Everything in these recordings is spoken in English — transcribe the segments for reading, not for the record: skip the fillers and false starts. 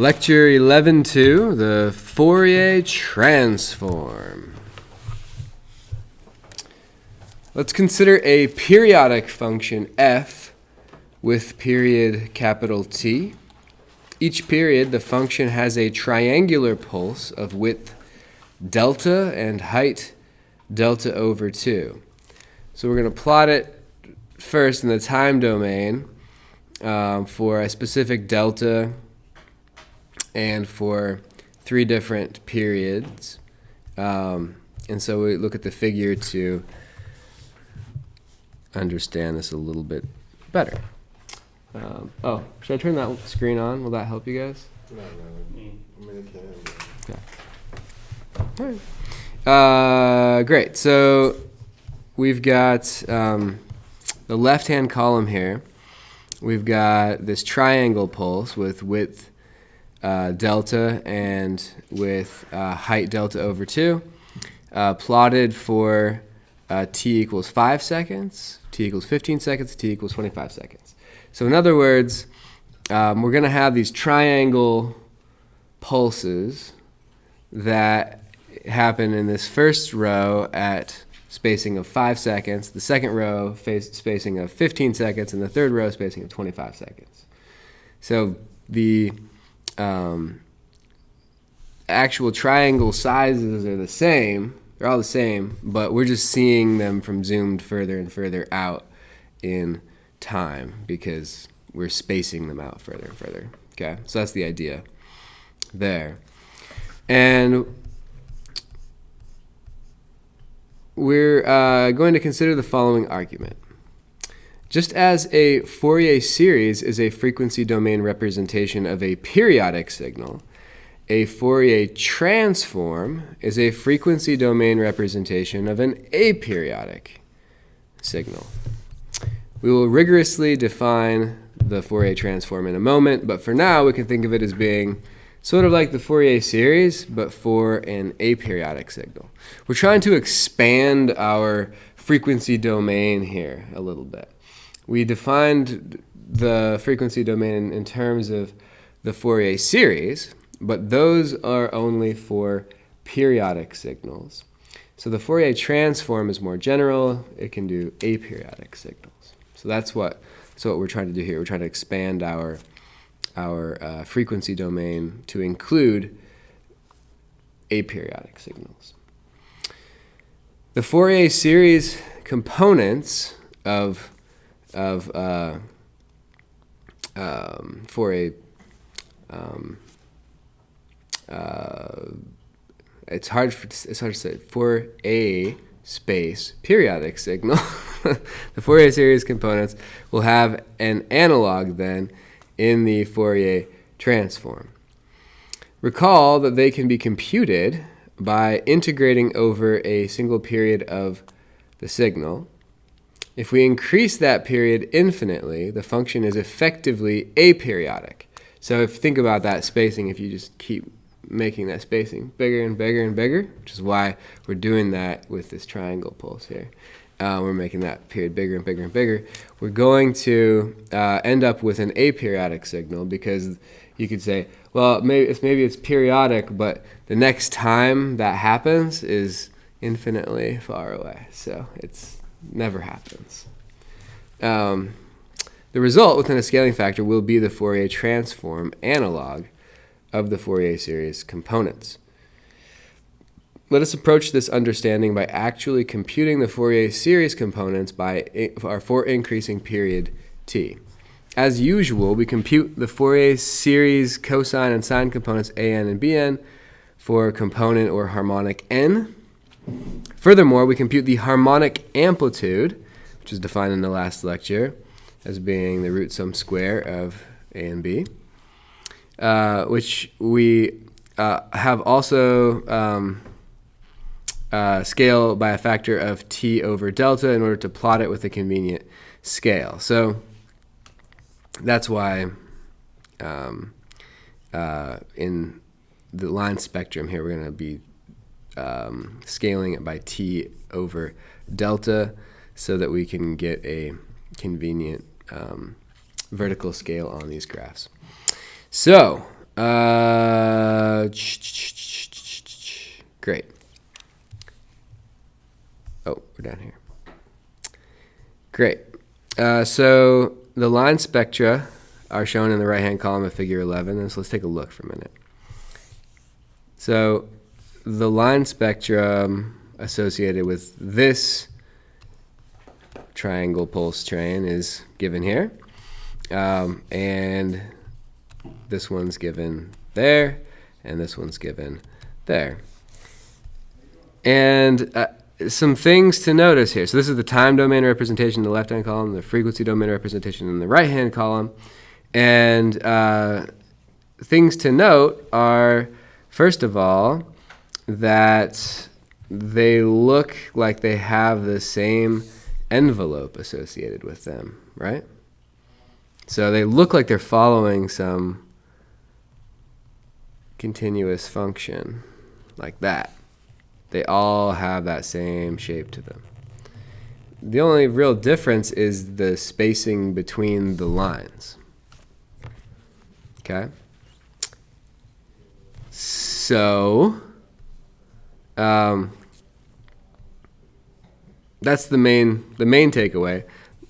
Lecture 11-2, the Fourier transform. Let's consider a periodic function f with period capital T. Each period, the function has a triangular pulse of width delta and height delta over 2. So we're going to plot it first in the time domain for a specific delta and for 3 different periods. And so we look at the figure to understand this a little bit better. Should I turn that screen on? Will that help you guys? No. I mean, it can. Okay. All right. Great. So we've got the left-hand column here. We've got this triangle pulse with width delta and with height delta over 2, plotted for t equals 5 seconds, t equals 15 seconds, t equals 25 seconds. So in other words, we're going to have these triangle pulses that happen in this first row at spacing of 5 seconds, the second row spacing of 15 seconds, and the third row spacing of 25 seconds. So the actual triangle sizes are the same. They're all the same, but we're just seeing them from zoomed further and further out in time because we're spacing them out further and further. Okay, so that's the idea there. And we're going to consider the following argument. Just as a Fourier series is a frequency domain representation of a periodic signal, a Fourier transform is a frequency domain representation of an aperiodic signal. We will rigorously define the Fourier transform in a moment, but for now we can think of it as being sort of like the Fourier series, but for an aperiodic signal. We're trying to expand our frequency domain here a little bit. We defined the frequency domain in terms of the Fourier series, but those are only for periodic signals. So the Fourier transform is more general. It can do aperiodic signals. So that's what we're trying to do here. We're trying to expand our frequency domain to include aperiodic signals. The Fourier series components of Fourier it's hard to say. For a space periodic signal, the Fourier series components will have an analog then in the Fourier transform. Recall that they can be computed by integrating over a single period of the signal. If we increase that period infinitely, the function is effectively aperiodic. So if you think about that spacing, if you just keep making that spacing bigger and bigger and bigger, which is why we're doing that with this triangle pulse here. We're making that period bigger and bigger and bigger. We're going to end up with an aperiodic signal because you could say, well, maybe it's periodic, but the next time that happens is infinitely far away. So it's never happens. The result within a scaling factor will be the Fourier transform analog of the Fourier series components. Let us approach this understanding by actually computing the Fourier series components for increasing period t. As usual, we compute the Fourier series cosine and sine components an and bn for component or harmonic n. Furthermore, we compute the harmonic amplitude, which is defined in the last lecture as being the root sum square of a and b, which we have also scale by a factor of t over delta in order to plot it with a convenient scale. So that's why in the line spectrum here we're going to be scaling it by t over delta so that we can get a convenient vertical scale on these graphs. So Great. Oh, we're down here. Great. So the line spectra are shown in the right-hand column of figure 11. And so let's take a look for a minute. So the line spectrum associated with this triangle pulse train is given here. And this one's given there, and this one's given there. And some things to notice here. So this is the time domain representation in the left-hand column, the frequency domain representation in the right-hand column. And things to note are, first of all, that they look like they have the same envelope associated with them, right? So they look like they're following some continuous function like that. They all have that same shape to them. The only real difference is the spacing between the lines. Okay? So, that's the main takeaway.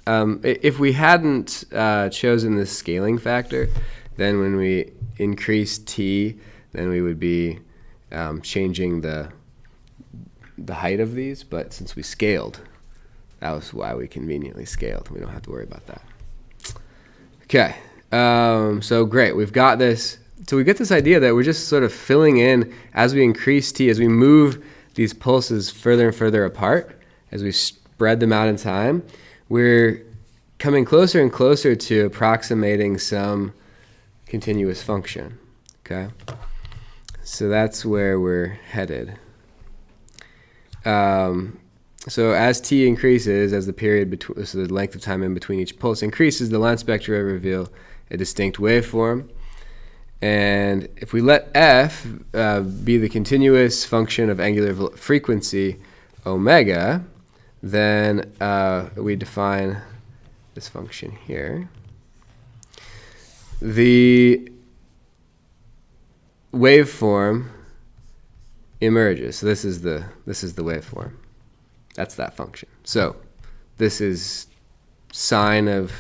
If we hadn't chosen this scaling factor, then when we increase t, then we would be changing the height of these. But since we scaled, that was why we conveniently scaled. We don't have to worry about that. Okay, so great. We've got this. So we get this idea that we're just sort of filling in as we increase t, as we move these pulses further and further apart, as we spread them out in time, we're coming closer and closer to approximating some continuous function. Okay, so that's where we're headed. So as t increases, as the period between, so the length of time in between each pulse increases, the line spectra reveal a distinct waveform. And if we let f be the continuous function of angular frequency omega, then we define this function here. The waveform emerges. So this is the waveform. That's that function. So this is sine of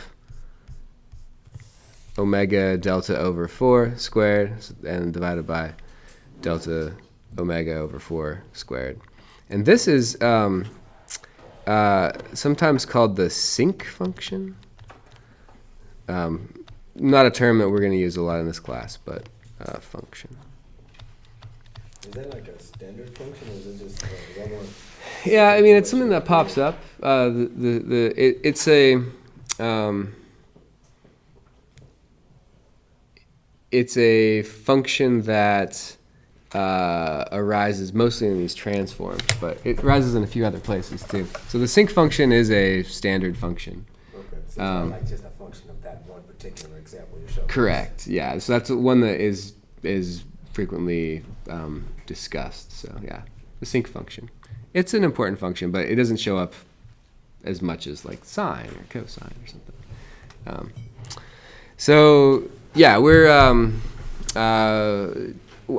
omega delta over 4 squared and divided by delta omega over 4 squared. And this is sometimes called the sinc function. Not a term that we're going to use a lot in this class, but function. Is that like a standard function, or is it just one more? Yeah, I mean, it's something that pops up. It's a it's a function that arises mostly in these transforms, but it arises in a few other places too. So the sinc function is a standard function. Okay, so it's not like just a function of that one particular example you're showing. Correct. Yeah. So that's one that is frequently discussed. So yeah, the sinc function. It's an important function, but it doesn't show up as much as like sine or cosine or something. So yeah, we're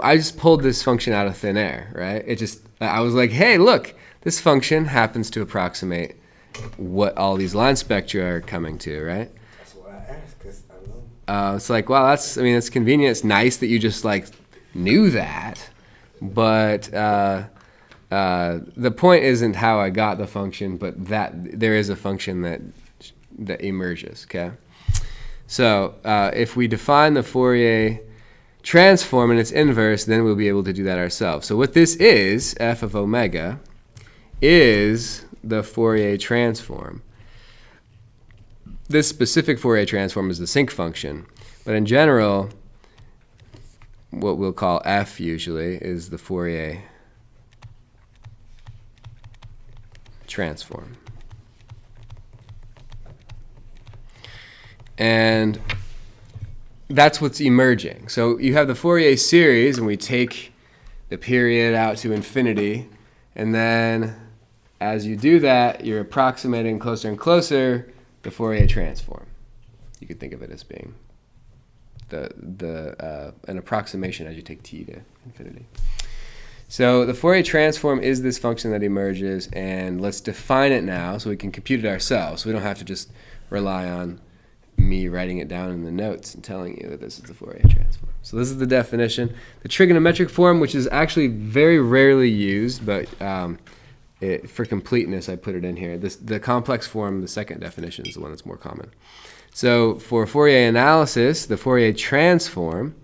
I just pulled this function out of thin air, right? I was like, hey, look, this function happens to approximate what all these line spectra are coming to, right? That's why I asked, because I don't know. It's like, wow, it's convenient. It's nice that you just like knew that, but the point isn't how I got the function, but that there is a function that emerges. Okay, so if we define the Fourier transform and its inverse, then we'll be able to do that ourselves. So what this is, f of omega, is the Fourier transform. This specific Fourier transform is the sinc function, but in general, what we'll call f usually is the Fourier transform. And that's what's emerging. So you have the Fourier series, and we take the period out to infinity, and then as you do that, you're approximating closer and closer the Fourier transform. You could think of it as being an approximation as you take t to infinity. So the Fourier transform is this function that emerges, and let's define it now so we can compute it ourselves. So we don't have to just rely on me writing it down in the notes and telling you that this is the Fourier transform. So this is the definition. The trigonometric form, which is actually very rarely used, but for completeness I put it in here. The complex form, the second definition, is the one that's more common. So for Fourier analysis, the Fourier transform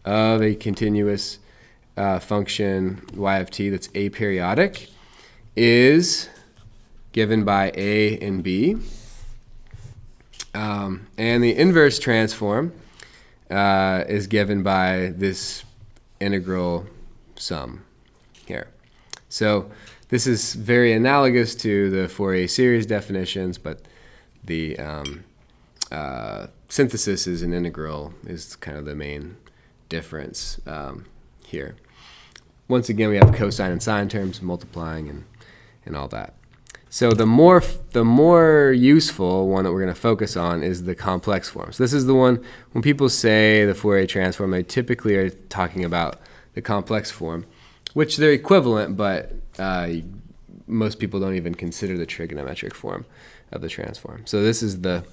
of a continuous function y of t that's aperiodic is given by a and b. And the inverse transform is given by this integral sum here. So this is very analogous to the Fourier series definitions, but the synthesis is an integral is kind of the main difference here. Once again, we have cosine and sine terms, multiplying and all that. So the more useful one that we're going to focus on is the complex form. So this is the one, when people say the Fourier transform, they typically are talking about the complex form, which they're equivalent, but most people don't even consider the trigonometric form of the transform. So this is the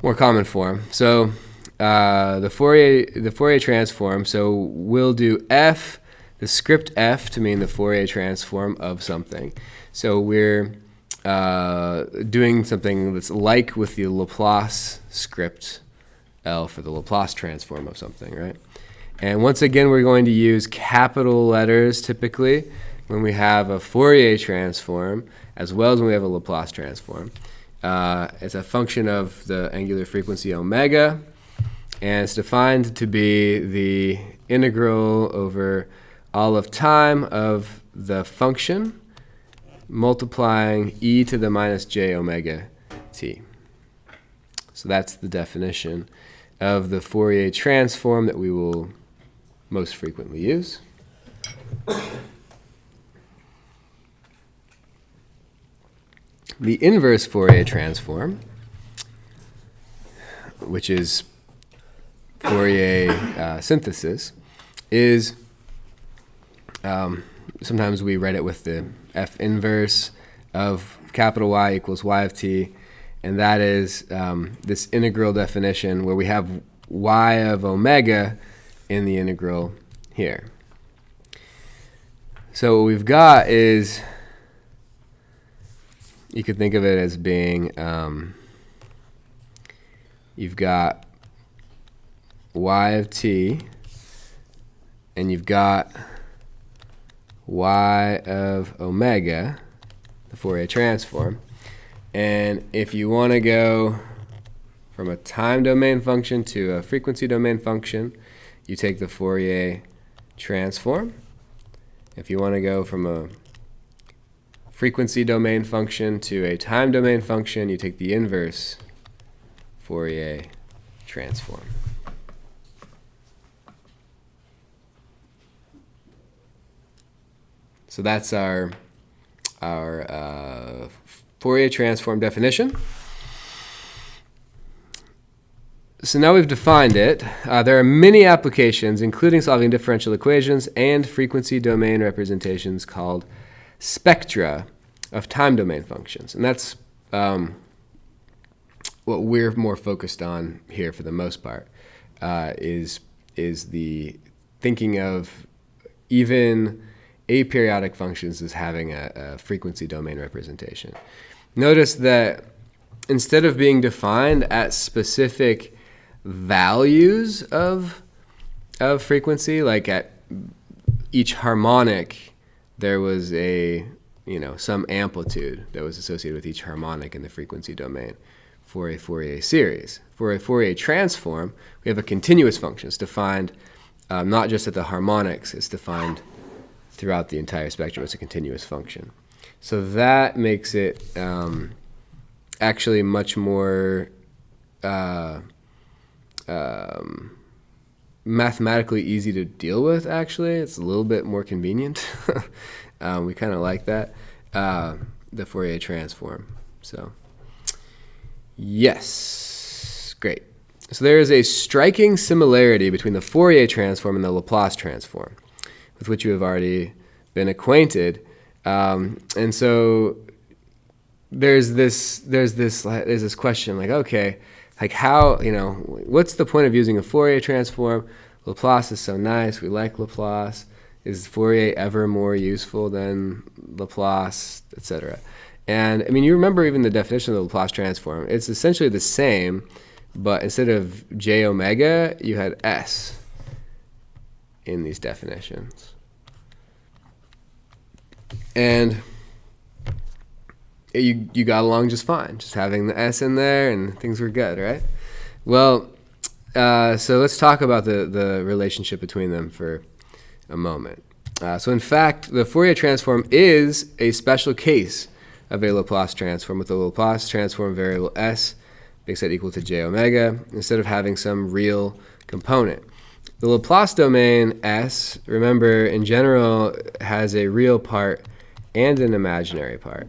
more common form. So the Fourier transform, so we'll do f, the script f to mean the Fourier transform of something. So we're doing something that's like with the Laplace script L for the Laplace transform of something, right? And once again, we're going to use capital letters typically when we have a Fourier transform, as well as when we have a Laplace transform. It's a function of the angular frequency omega, and it's defined to be the integral over all of time of the function multiplying e to the minus j omega t. So that's the definition of the Fourier transform that we will most frequently use. The inverse Fourier transform, which is Fourier synthesis, is sometimes we write it with the f inverse of capital Y equals y of t, and that is this integral definition where we have y of omega in the integral here. So what we've got is, you could think of it as being, you've got y of t, and you've got y of omega, the Fourier transform. And if you want to go from a time domain function to a frequency domain function, you take the Fourier transform. If you want to go from a frequency domain function to a time domain function, you take the inverse Fourier transform. So that's our Fourier transform definition. So now we've defined it. There are many applications, including solving differential equations and frequency domain representations called spectra of time domain functions. And that's what we're more focused on here for the most part, is the thinking of even aperiodic functions as having a frequency domain representation. Notice that instead of being defined at specific values of frequency, like at each harmonic there was some amplitude that was associated with each harmonic in the frequency domain for a Fourier series. For a Fourier transform, we have a continuous function. It's defined not just at the harmonics, it's defined throughout the entire spectrum. It's a continuous function. So that makes it actually much more mathematically easy to deal with, actually. It's a little bit more convenient. We kind of like that, the Fourier transform. So, yes, great. So there is a striking similarity between the Fourier transform and the Laplace transform, with which you have already been acquainted. And so there's this question like, okay, like how, what's the point of using a Fourier transform? Laplace is so nice. We like Laplace. Is Fourier ever more useful than Laplace, etc.? And I mean, you remember even the definition of the Laplace transform. It's essentially the same, but instead of j omega, you had s in these definitions. And you got along just fine, just having the s in there, and things were good, right? Well, so let's talk about the relationship between them for a moment. So in fact, the Fourier transform is a special case of a Laplace transform, with the Laplace transform variable s makes that equal to j omega instead of having some real component. The Laplace domain S, remember, in general, has a real part and an imaginary part.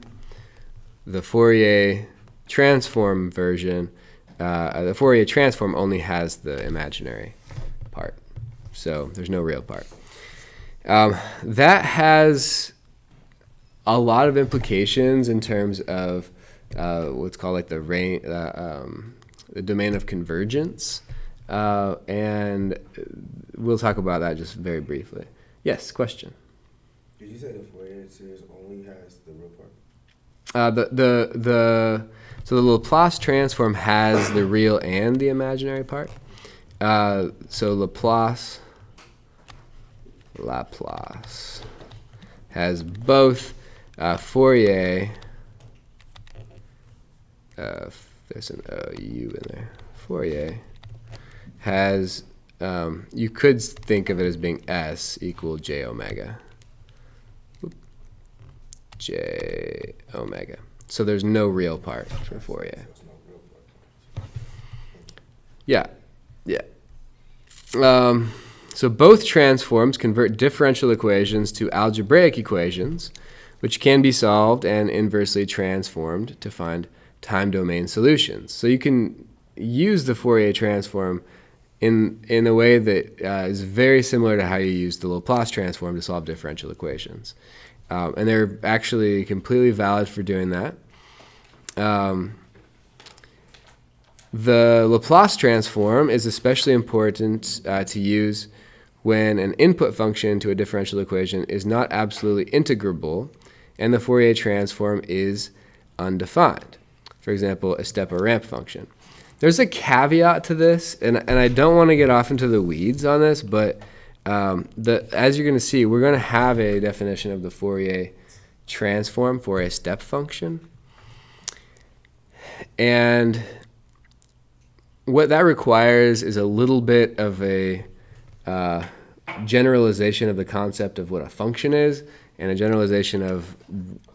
The Fourier transform version, the Fourier transform only has the imaginary part, so there's no real part. That has a lot of implications in terms of what's called like the domain of convergence, and we'll talk about that just very briefly. Yes, question. Did you say the Fourier series only has the real part? So the Laplace transform has the real and the imaginary part. So Laplace has both Fourier. There's an OU in there. Fourier has, you could think of it as being S equal j omega. J omega. So there's no real part for Fourier. Yeah. So both transforms convert differential equations to algebraic equations, which can be solved and inversely transformed to find time domain solutions. So you can use the Fourier transform in a way that is very similar to how you use the Laplace transform to solve differential equations. And they're actually completely valid for doing that. The Laplace transform is especially important to use when an input function to a differential equation is not absolutely integrable and the Fourier transform is undefined. For example, a step or ramp function. There's a caveat to this, and I don't want to get off into the weeds on this, but as you're going to see, we're going to have a definition of the Fourier transform for a step function. And what that requires is a little bit of a generalization of the concept of what a function is and a generalization of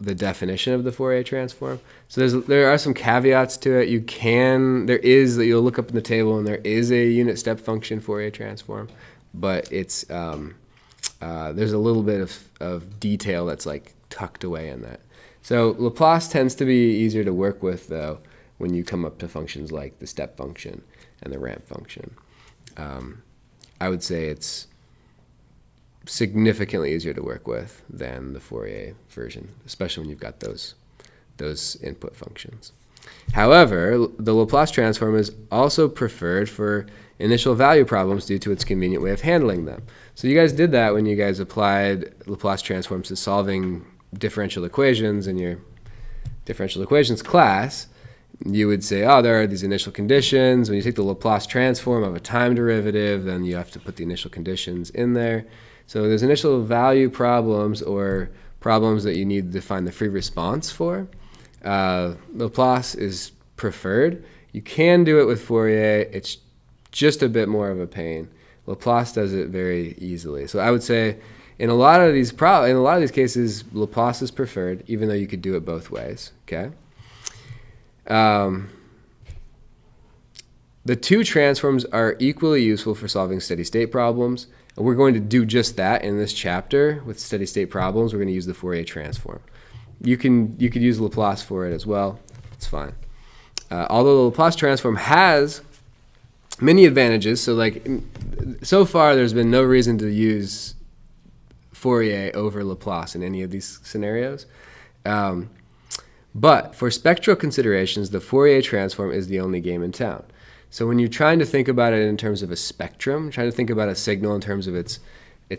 the definition of the Fourier transform. So there are some caveats to it. You'll look up in the table and there is a unit step function Fourier transform, but it's there's a little bit of detail that's like tucked away in that. So Laplace tends to be easier to work with though when you come up to functions like the step function and the ramp function. I would say it's significantly easier to work with than the Fourier version, especially when you've got those input functions. However, the Laplace transform is also preferred for initial value problems due to its convenient way of handling them. So you guys did that when you guys applied Laplace transforms to solving differential equations in your differential equations class. You would say, oh, there are these initial conditions. When you take the Laplace transform of a time derivative, then you have to put the initial conditions in there. So there's initial value problems or problems that you need to find the free response for. Laplace is preferred. You can do it with Fourier. It's just a bit more of a pain. Laplace does it very easily. So I would say in a lot of these cases, Laplace is preferred, even though you could do it both ways. Okay. The two transforms are equally useful for solving steady state problems. And we're going to do just that in this chapter with steady state problems. We're going to use the Fourier transform. You could use Laplace for it as well. It's fine. Although the Laplace transform has many advantages. So like, so far there's been no reason to use Fourier over Laplace in any of these scenarios. But for spectral considerations, the Fourier transform is the only game in town. So when you're trying to think about it in terms of a spectrum, trying to think about a signal in terms of its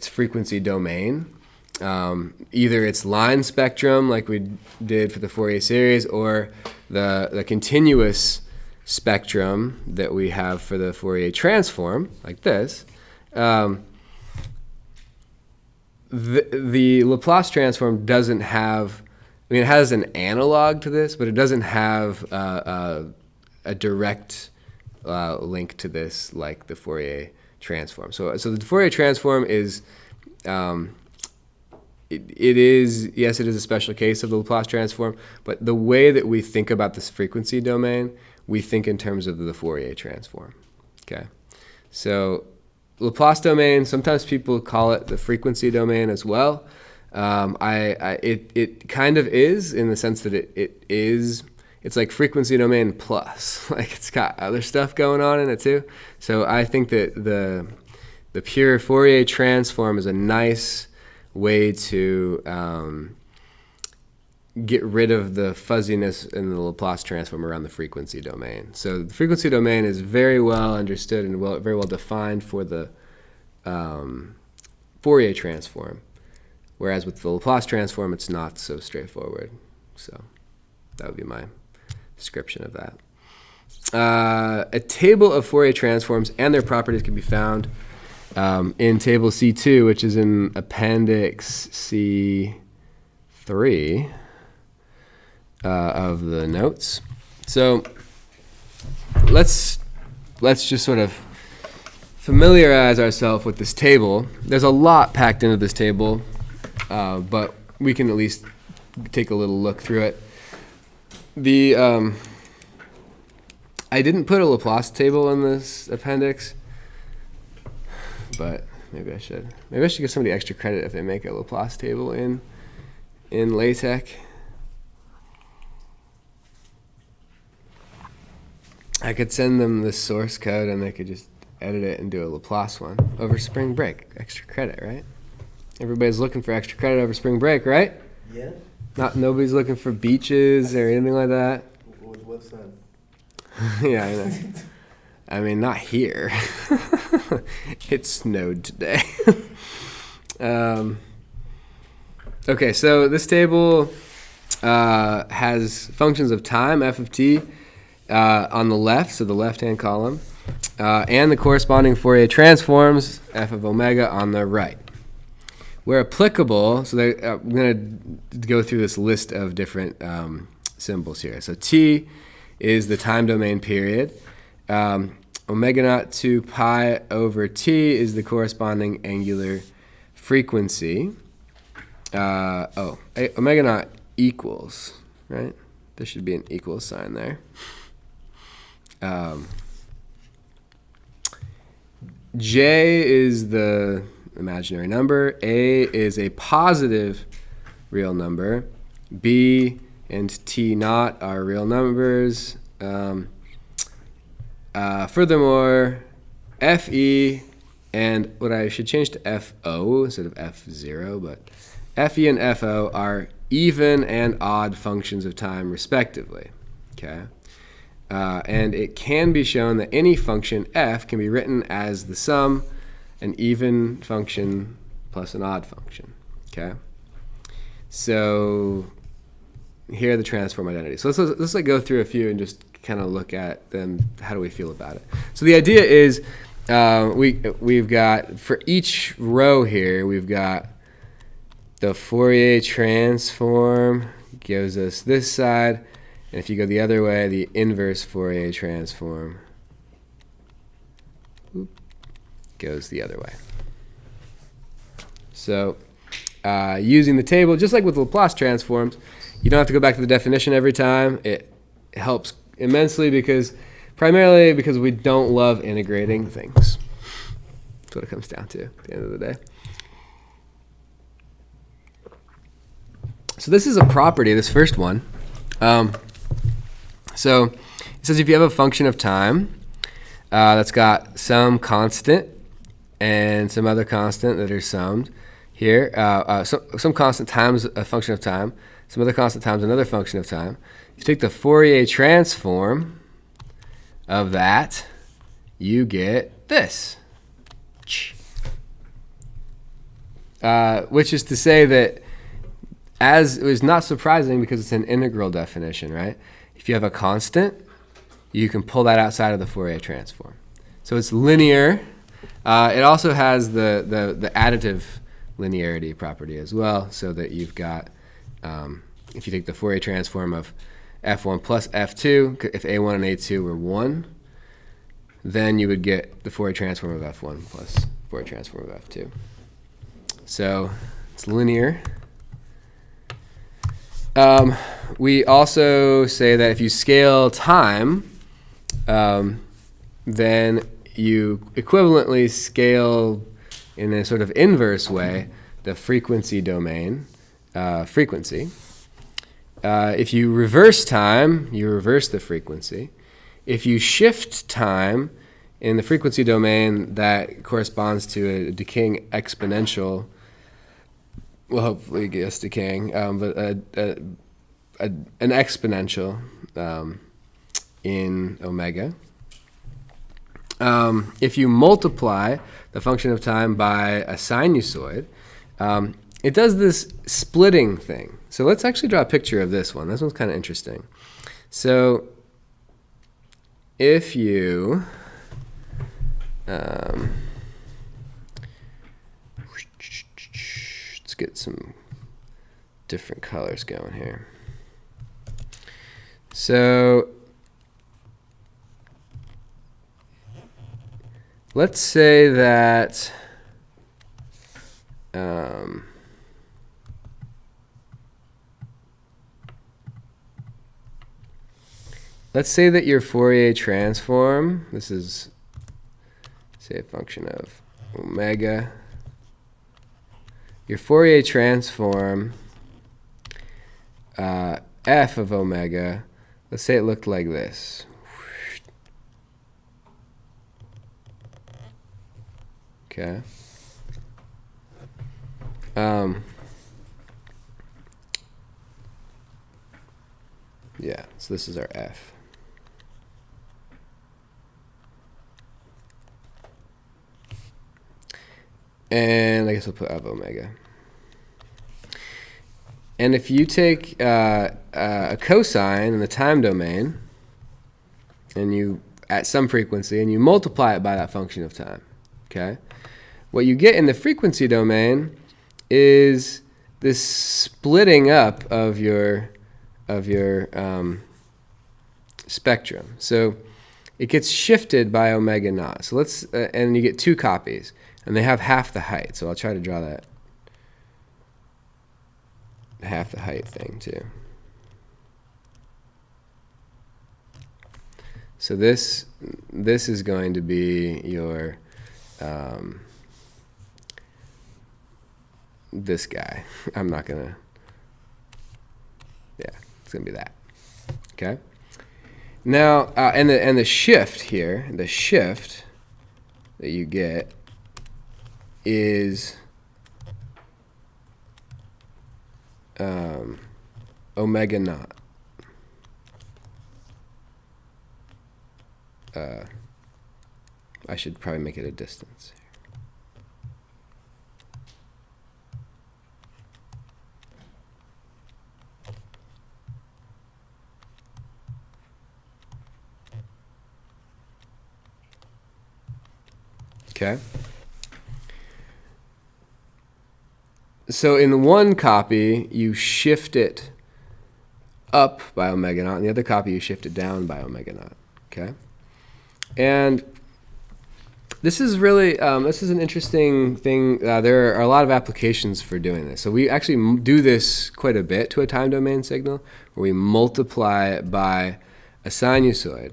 frequency domain, either its line spectrum like we did for the Fourier series, or the continuous spectrum that we have for the Fourier transform, like this, the Laplace transform doesn't have, I mean, it has an analog to this, but it doesn't have a direct link to this like the Fourier transform. So the Fourier transform is, it is, yes, it is a special case of the Laplace transform, but the way that we think about this frequency domain, we think in terms of the Fourier transform. Okay, so Laplace domain, sometimes people call it the frequency domain as well. It kind of is, in the sense that it's like frequency domain plus, like it's got other stuff going on in it too. So I think that the pure Fourier transform is a nice way to get rid of the fuzziness in the Laplace transform around the frequency domain. So the frequency domain is very well understood and very well defined for the Fourier transform, whereas with the Laplace transform, it's not so straightforward. So that would be my description of that. A table of Fourier transforms and their properties can be found in table C2, which is in appendix C3 of the notes. So let's just sort of familiarize ourselves with this table. There's a lot packed into this table, but we can at least take a little look through it. I didn't put a Laplace table in this appendix, but maybe I should. Maybe I should give somebody extra credit if they make a Laplace table in LaTeX. I could send them the source code and they could just edit it and do a Laplace one over spring break. Extra credit, right? Everybody's looking for extra credit over spring break, right? Yeah. Nobody's looking for beaches or anything like that. What's that? Yeah, I know. I mean, not here. It snowed today. Okay, so this table has functions of time, f of t, on the left, so the left-hand column, and the corresponding Fourier transforms, f of omega, on the right. Where applicable, so I'm going to go through this list of different symbols here. So t is the time domain period. Omega naught 2 pi over t is the corresponding angular frequency. Omega naught equals, right? There should be an equal sign there. J is the imaginary number. A is a positive real number. B and t naught are real numbers. Furthermore, fe and what I should change to fo instead of f0, but fe and fo are even and odd functions of time respectively. Okay. And it can be shown that any function f can be written as the sum an even function plus an odd function. Okay. So here are the transform identities. So let's like go through a few and just kind of look at them. How do we feel about it? So the idea is we've got, for each row here, we've got the Fourier transform gives us this side, and if you go the other way, the inverse Fourier transform goes the other way. So using the table, just like with Laplace transforms, you don't have to go back to the definition every time. It helps immensely primarily because we don't love integrating things. That's what it comes down to at the end of the day. So this is a property, this first one. So it says if you have a function of time, that's got some constant and some other constant that are summed here. Some constant times a function of time, some other constant times another function of time. If you take the Fourier transform of that, you get this. Which is to say that, as it was not surprising because it's an integral definition, right? If you have a constant, you can pull that outside of the Fourier transform. So it's linear. It also has the additive linearity property as well, so that you've got, if you take the Fourier transform of f1 plus f2, if a1 and a2 were 1, then you would get the Fourier transform of f1 plus Fourier transform of f2. So it's linear. We also say that if you scale time, then you equivalently scale in a sort of inverse way the frequency domain, frequency. If you reverse time, you reverse the frequency. If you shift time in the frequency domain, that corresponds to a decaying exponential. Well, hopefully it gets decaying, but an exponential in omega. If you multiply the function of time by a sinusoid, it does this splitting thing. So let's actually draw a picture of this one. This one's kind of interesting. So if you let's get some different colors going here. So let's say that your Fourier transform, this is, say, a function of omega. Your Fourier transform f of omega, let's say it looked like this. Okay. Yeah, so this is our f. And I guess I'll put of omega. And if you take a cosine in the time domain, and you at some frequency, and you multiply it by that function of time, okay, what you get in the frequency domain is this splitting up of your spectrum. So it gets shifted by omega naught. So let's and you get two copies. And they have half the height, so I'll try to draw that half the height thing too. So this is going to be your this guy. I'm not gonna. Yeah, it's gonna be that. Okay. Now and the shift here, the shift that you get is omega naught. I should probably make it a distance. Okay. So in one copy, you shift it up by omega naught. In the other copy, you shift it down by omega naught. Okay? And this is really, this is an interesting thing. There are a lot of applications for doing this. So we actually do this quite a bit to a time domain signal, where we multiply it by a sinusoid.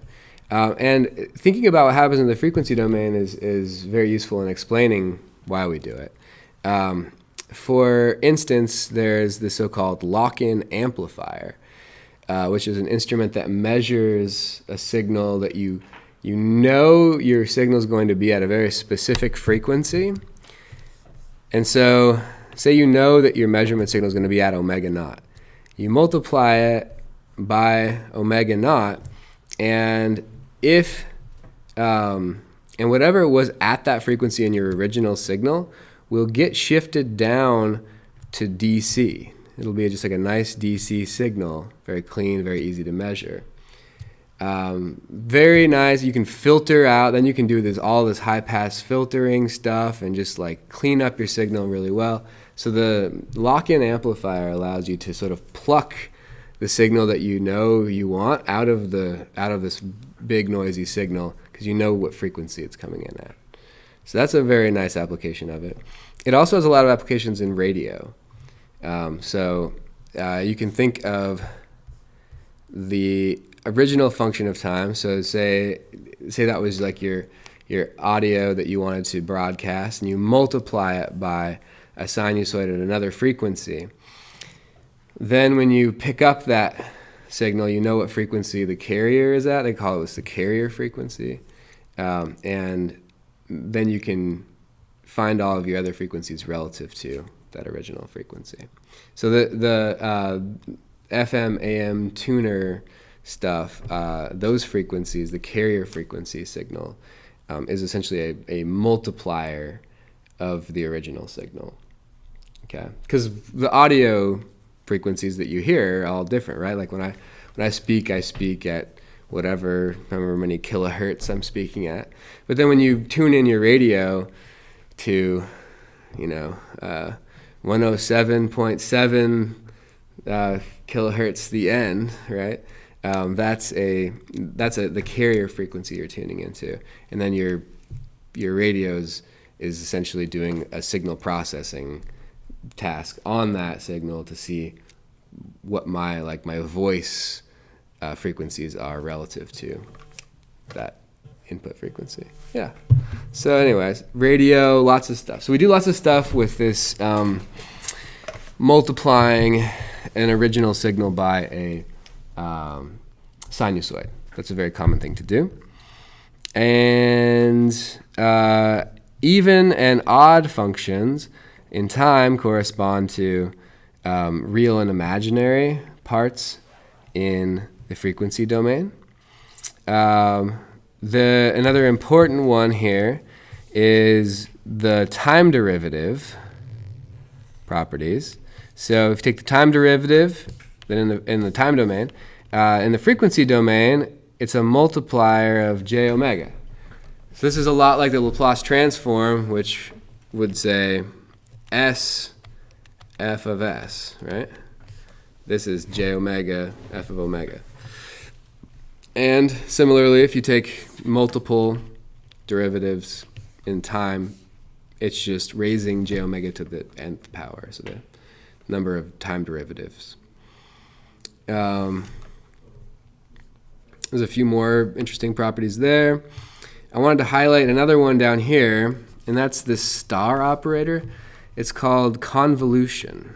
And thinking about what happens in the frequency domain is very useful in explaining why we do it. For instance, there's the so-called lock-in amplifier, which is an instrument that measures a signal that you you know your signal is going to be at a very specific frequency. And so say you know that your measurement signal is going to be at omega naught. You multiply it by omega naught, and if and whatever was at that frequency in your original signal will get shifted down to DC. It'll be just like a nice DC signal, very clean, very easy to measure. Very nice. You can filter out, then you can do all this high pass filtering stuff and just like clean up your signal really well. So the lock-in amplifier allows you to sort of pluck the signal that you know you want out of this big noisy signal, because you know what frequency it's coming in at. So that's a very nice application of it. It also has a lot of applications in radio. You can think of the original function of time. So say that was like your audio that you wanted to broadcast, and you multiply it by a sinusoid at another frequency. Then when you pick up that signal, you know what frequency the carrier is at. They call it the carrier frequency. And then you can find all of your other frequencies relative to that original frequency. So the FM, AM tuner stuff, those frequencies, the carrier frequency signal, is essentially a multiplier of the original signal. Okay, because the audio frequencies that you hear are all different, right? Like when I speak at whatever, however many kilohertz I'm speaking at. But then when you tune in your radio to, 107.7 kilohertz, the end, right? That's the carrier frequency you're tuning into, and then your radio is essentially doing a signal processing task on that signal to see what my voice frequencies are relative to that input frequency. Yeah. So anyways, radio, lots of stuff. So we do lots of stuff with this multiplying an original signal by a sinusoid. That's a very common thing to do. And even and odd functions in time correspond to real and imaginary parts in the frequency domain. Another important one here is the time derivative properties. So if you take the time derivative, then in the time domain, in the frequency domain, it's a multiplier of j omega. So this is a lot like the Laplace transform, which would say S f of s, right? This is j omega f of omega. And similarly, if you take multiple derivatives in time, it's just raising j omega to the nth power, so the number of time derivatives. There's a few more interesting properties there. I wanted to highlight another one down here, and that's this star operator. It's called convolution.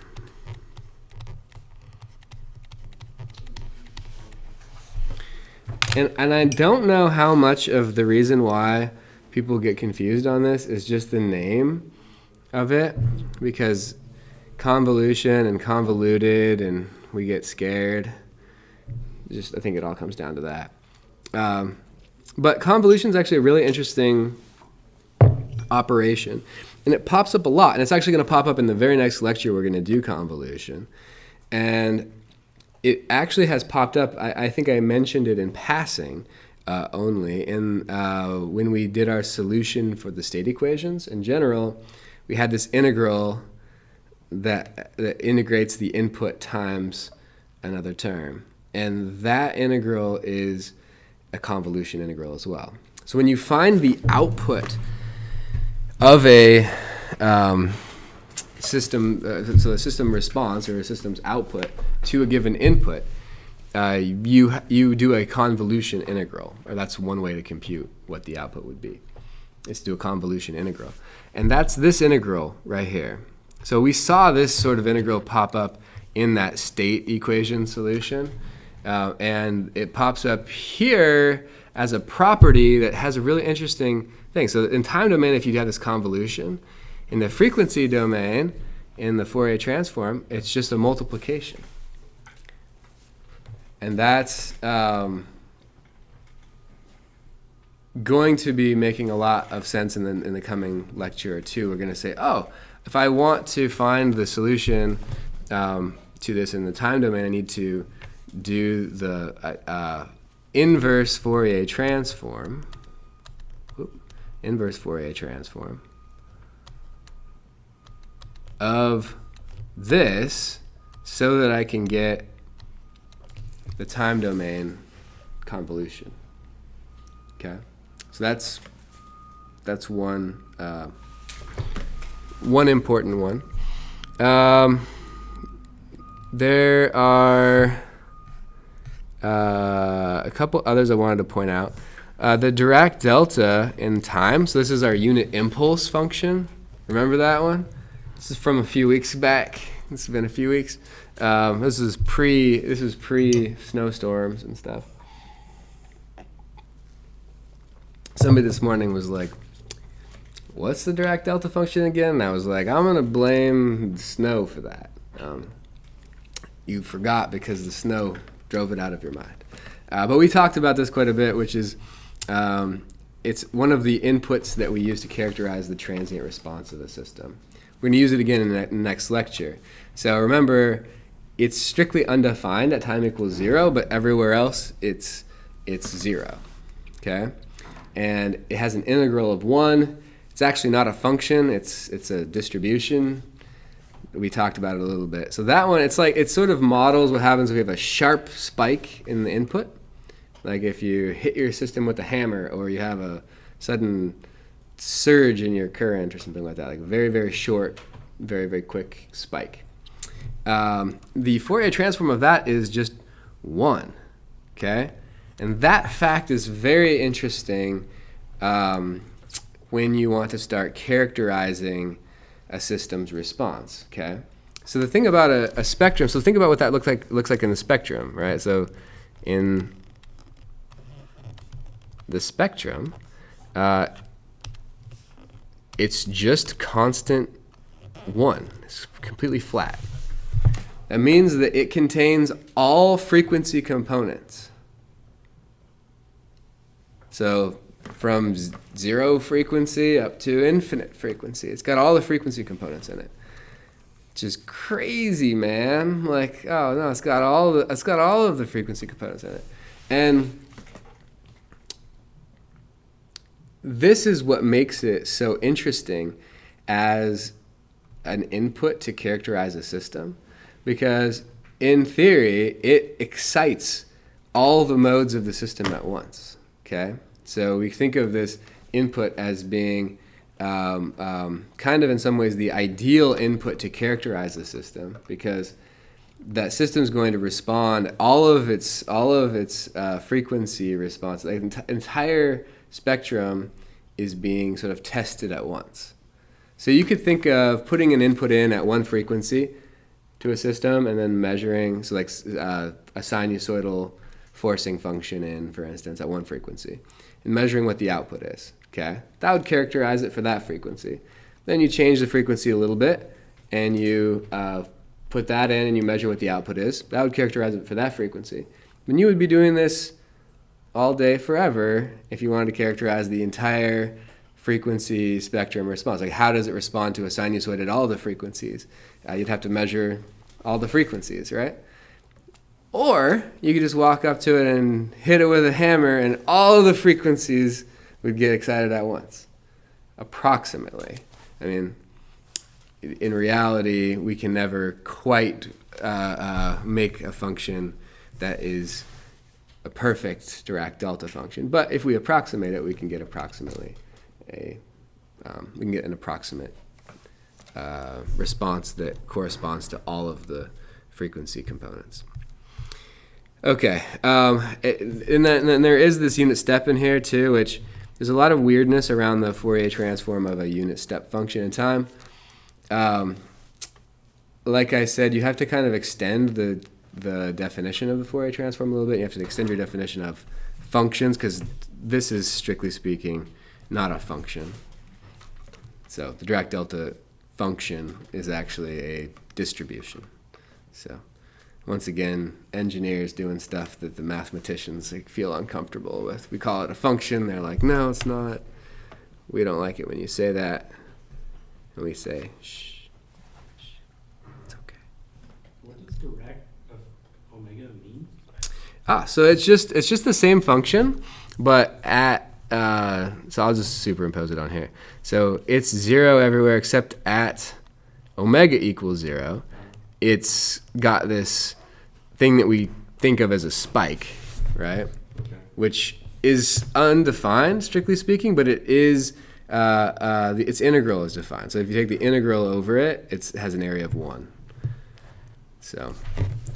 And I don't know how much of the reason why people get confused on this is just the name of it, because convolution and convoluted, and we get scared. I think it all comes down to that. But convolution is actually a really interesting operation, and it pops up a lot. And it's actually going to pop up in the very next lecture. We're going to do convolution, and it actually has popped up. I think I mentioned it in passing only. When we did our solution for the state equations in general, we had this integral that integrates the input times another term. And that integral is a convolution integral as well. So when you find the output of a system, so a system response or a system's output to a given input, you do a convolution integral, or that's one way to compute what the output would be. Is to do a convolution integral. And that's this integral right here. So we saw this sort of integral pop up in that state equation solution. And it pops up here as a property that has a really interesting thing. So in time domain, if you have this convolution, in the frequency domain, in the Fourier transform, it's just a multiplication. And that's going to be making a lot of sense in the coming lecture or two. We're going to say, oh, if I want to find the solution to this in the time domain, I need to do the inverse Fourier transform. Inverse Fourier transform of this so that I can get the time domain convolution. Okay, so that's one important one. There are a couple others I wanted to point out. The Dirac Delta in time. So this is our unit impulse function. Remember that one? This is from a few weeks back. This has been a few weeks. This is pre snowstorms and stuff. Somebody this morning was like, "What's the Dirac Delta function again?" And I was like, "I'm gonna blame the snow for that." You forgot because the snow drove it out of your mind. But we talked about this quite a bit, which is it's one of the inputs that we use to characterize the transient response of the system. We're going to use it again in the next lecture. So remember, it's strictly undefined at time equals 0, but everywhere else it's 0. Okay? And it has an integral of 1. It's actually not a function, it's a distribution. We talked about it a little bit. So that one, it sort of models what happens if we have a sharp spike in the input. Like if you hit your system with a hammer, or you have a sudden surge in your current or something like that, like a very, very short, very, very quick spike. The Fourier transform of that is just 1, okay? And that fact is very interesting when you want to start characterizing a system's response, okay? So the thing about a spectrum, so think about what that looks like in the spectrum, right? So in the spectrum, it's just constant 1. It's completely flat. That means that it contains all frequency components. So from 0 frequency up to infinite frequency, it's got all the frequency components in it. Which is crazy, man. Like, oh no, it's got all of the frequency components in it. And this is what makes it so interesting as an input to characterize a system, because in theory it excites all the modes of the system at once. Okay, so we think of this input as being kind of in some ways the ideal input to characterize the system, because that system is going to respond all of its frequency response. Like entire spectrum is being sort of tested at once. So you could think of putting an input in at one frequency to a system and then measuring, so like a sinusoidal forcing function in, for instance, at one frequency, and measuring what the output is. Okay, that would characterize it for that frequency. Then you change the frequency a little bit and you put that in and you measure what the output is. That would characterize it for that frequency. And you would be doing this all day forever if you wanted to characterize the entire frequency spectrum response. Like, how does it respond to a sinusoid at all the frequencies? You'd have to measure all the frequencies, right? Or you could just walk up to it and hit it with a hammer and all of the frequencies would get excited at once, approximately. I mean, in reality, we can never quite make a function that is a perfect Dirac Delta function. But if we approximate it, we can get approximately we can get an approximate response that corresponds to all of the frequency components. Okay, and then there is this unit step in here too, which there's a lot of weirdness around the Fourier transform of a unit step function in time. Like I said, you have to kind of extend the the definition of the Fourier transform a little bit. You have to extend your definition of functions, because this is, strictly speaking, not a function. So the Dirac Delta function is actually a distribution. So once again, engineers doing stuff that the mathematicians feel uncomfortable with. We call it a function. They're like, no, it's not. We don't like it when you say that. And we say, shh, it's okay. What does Dirac of omega mean? So it's just the same function, but at so I'll just superimpose it on here. So it's 0 everywhere except at omega equals 0. It's got this thing that we think of as a spike, right? Okay. Which is undefined, strictly speaking, but it is its integral is defined. So if you take the integral over it, it has an area of 1. So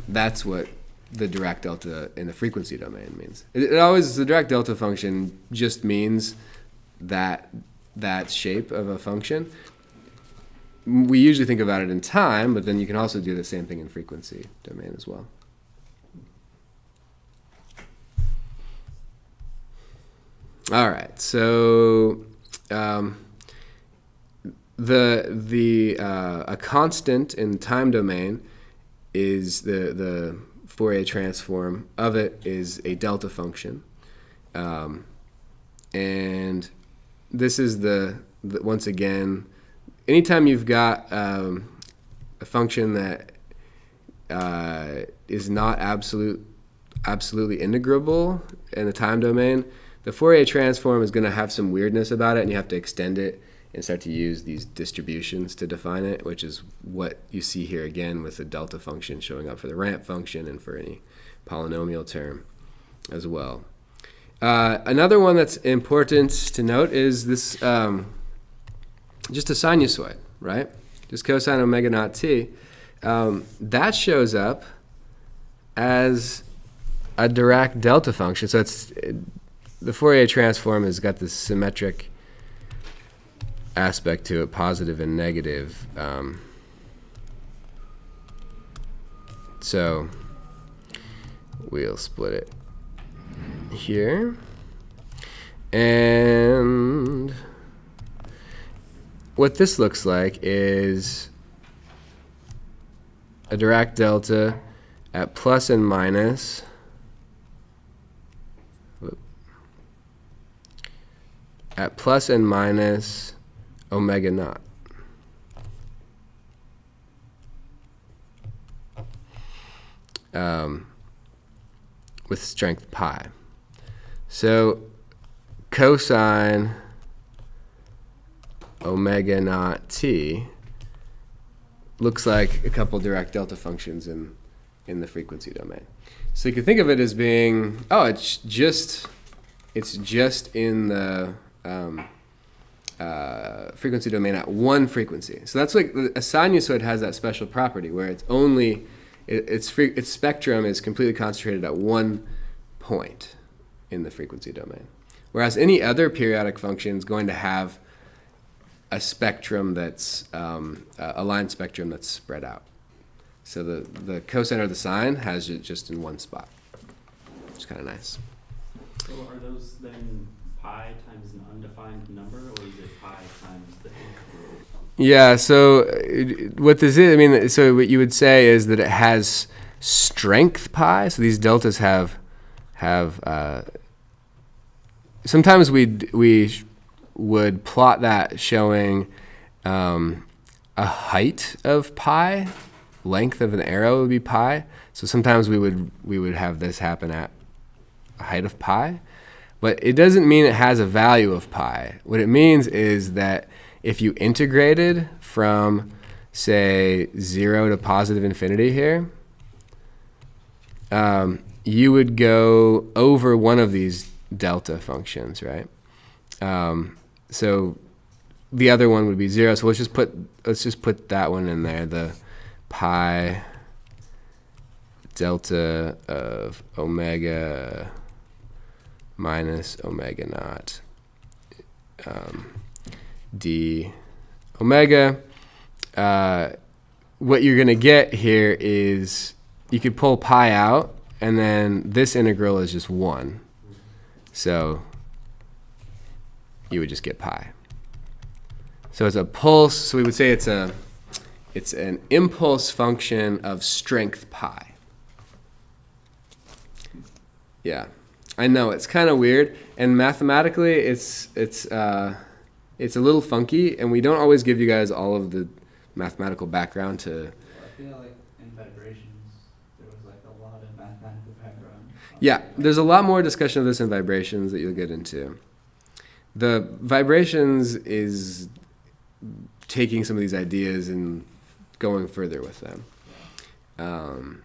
that's what the Dirac delta in the frequency domain means. It always, the Dirac delta function just means that shape of a function. We usually think about it in time, but then you can also do the same thing in frequency domain as well. All right, so a constant in time domain is the Fourier transform of it is a delta function, and this is the once again, anytime you've got a function that is not absolutely integrable in the time domain, the Fourier transform is going to have some weirdness about it, and you have to extend it and start to use these distributions to define it, which is what you see here again with the delta function showing up for the ramp function and for any polynomial term as well. Another one that's important to note is this, just a sinusoid, right? Just cosine omega naught t. That shows up as a Dirac delta function. So it's the Fourier transform has got this symmetric aspect to it, positive and negative. So we'll split it here. And what this looks like is a Dirac delta at plus and minus omega naught. With strength pi. So cosine omega naught t looks like a couple Dirac delta functions in the frequency domain. So you can think of it as being, it's just in the frequency domain at one frequency. So that's like a sinusoid has that special property where it's only its spectrum is completely concentrated at one point in the frequency domain. Whereas any other periodic function is going to have a spectrum that's a line spectrum that's spread out. So the cosine or the sine has it just in one spot, which is kind of nice. So are those then pi times an undefined number, or is it pi times the integral? Yeah, so what this is, so what you would say is that it has strength pi. So these deltas have sometimes we would plot that showing a height of pi, length of an arrow would be pi. So sometimes we would have this happen at a height of pi, but it doesn't mean it has a value of pi. What it means is that if you integrated from, say, 0 to positive infinity here, you would go over one of these delta functions, right? So the other one would be 0. So let's just put that one in there, the pi delta of omega minus omega naught d omega. What you're going to get here is you could pull pi out, and then this integral is just 1. So you would just get pi. So it's a pulse. So we would say it's an impulse function of strength pi. Yeah, I know it's kind of weird, and mathematically it's a little funky, and we don't always give you guys all of the mathematical background to. I feel like in vibrations there was like a lot of mathematical background. Yeah, there's a lot more discussion of this in vibrations that you'll get into. The vibrations is taking some of these ideas and going further with them.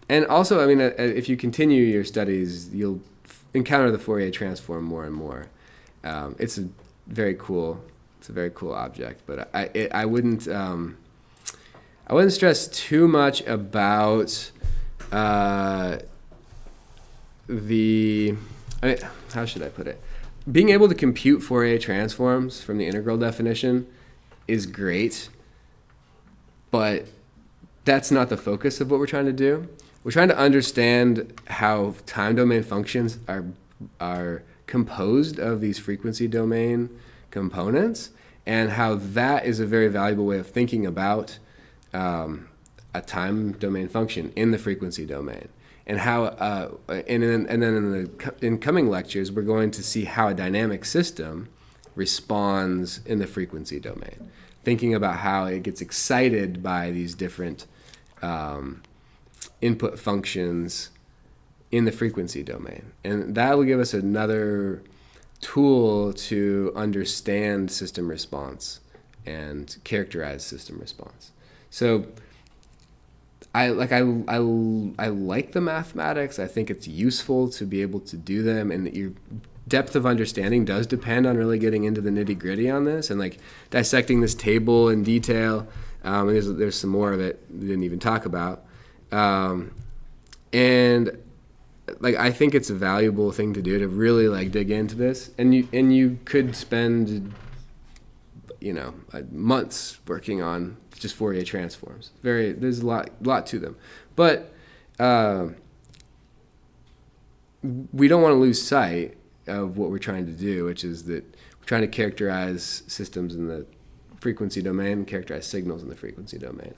And also, I mean, if you continue your studies, you'll encounter the Fourier transform more and more. It's a very cool object, but I wouldn't stress too much about how should I put it? Being able to compute Fourier transforms from the integral definition is great, but that's not the focus of what we're trying to do. We're trying to understand how time domain functions are composed of these frequency domain components, and how that is a very valuable way of thinking about a time domain function in the frequency domain. And how, and then in coming lectures, we're going to see how a dynamic system responds in the frequency domain, thinking about how it gets excited by these different input functions in the frequency domain. And that will give us another tool to understand system response and characterize system response. So I like the mathematics. I think it's useful to be able to do them, and your depth of understanding does depend on really getting into the nitty-gritty on this and like dissecting this table in detail. And there's some more of it we didn't even talk about. And like I think it's a valuable thing to do to really like dig into this, and you could spend months working on just Fourier transforms. There's a lot to them, but we don't want to lose sight of what we're trying to do, which is that we're trying to characterize systems in the frequency domain, characterize signals in the frequency domain,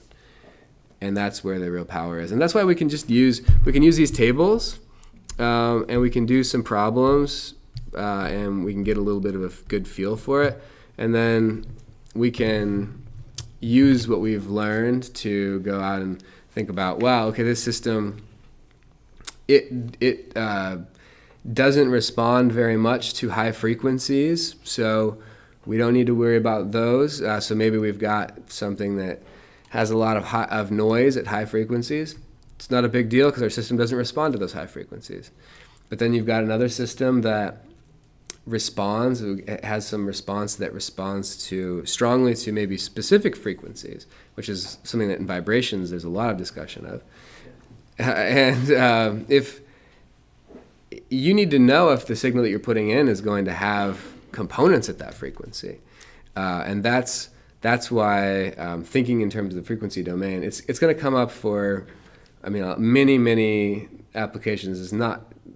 and that's where the real power is. And that's why we can use these tables, and we can do some problems, and we can get a little bit of a good feel for it, and then we can use what we've learned to go out and think about, wow, okay, this system, it doesn't respond very much to high frequencies, so we don't need to worry about those. So maybe we've got something that has a lot of noise at high frequencies. It's not a big deal because our system doesn't respond to those high frequencies. But then you've got another system that responds, it has some response that responds strongly to maybe specific frequencies, which is something that in vibrations there's a lot of discussion of. And if you need to know if the signal that you're putting in is going to have components at that frequency, and that's why thinking in terms of the frequency domain, it's going to come up for, many applications.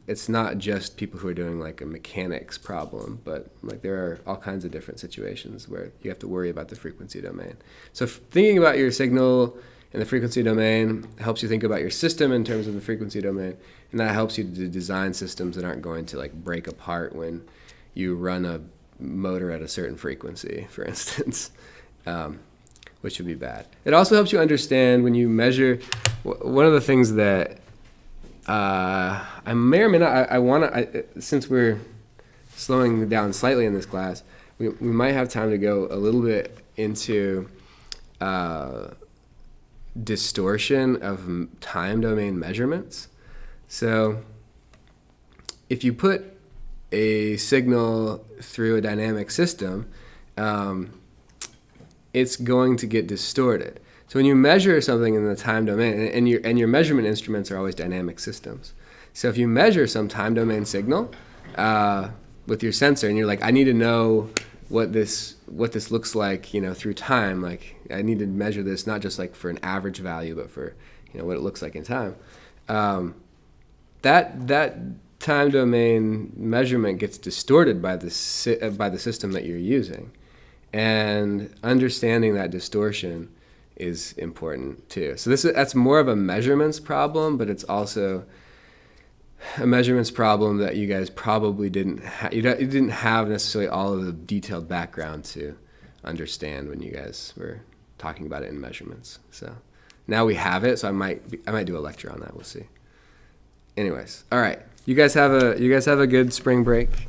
It's not just people who are doing like a mechanics problem, but like there are all kinds of different situations where you have to worry about the frequency domain. So thinking about your signal in the frequency domain helps you think about your system in terms of the frequency domain, and that helps you to design systems that aren't going to like break apart when you run a motor at a certain frequency, for instance, which would be bad. It also helps you understand when you measure. One of the things that I may or may not, since we're slowing down slightly in this class, we might have time to go a little bit into distortion of time domain measurements. So if you put a signal through a dynamic system, it's going to get distorted. So when you measure something in the time domain, and your measurement instruments are always dynamic systems. So if you measure some time domain signal with your sensor, and you're like, I need to know what this looks like, through time. Like I need to measure this not just like for an average value, but for what it looks like in time. that time domain measurement gets distorted by the system that you're using, and understanding that distortion is important too. So that's more of a measurements problem, but it's also a measurements problem that you guys probably didn't you didn't have necessarily all of the detailed background to understand when you guys were talking about it in measurements. So now we have it, so I might do a lecture on that. We'll see. Anyways, all right. You guys have a good spring break.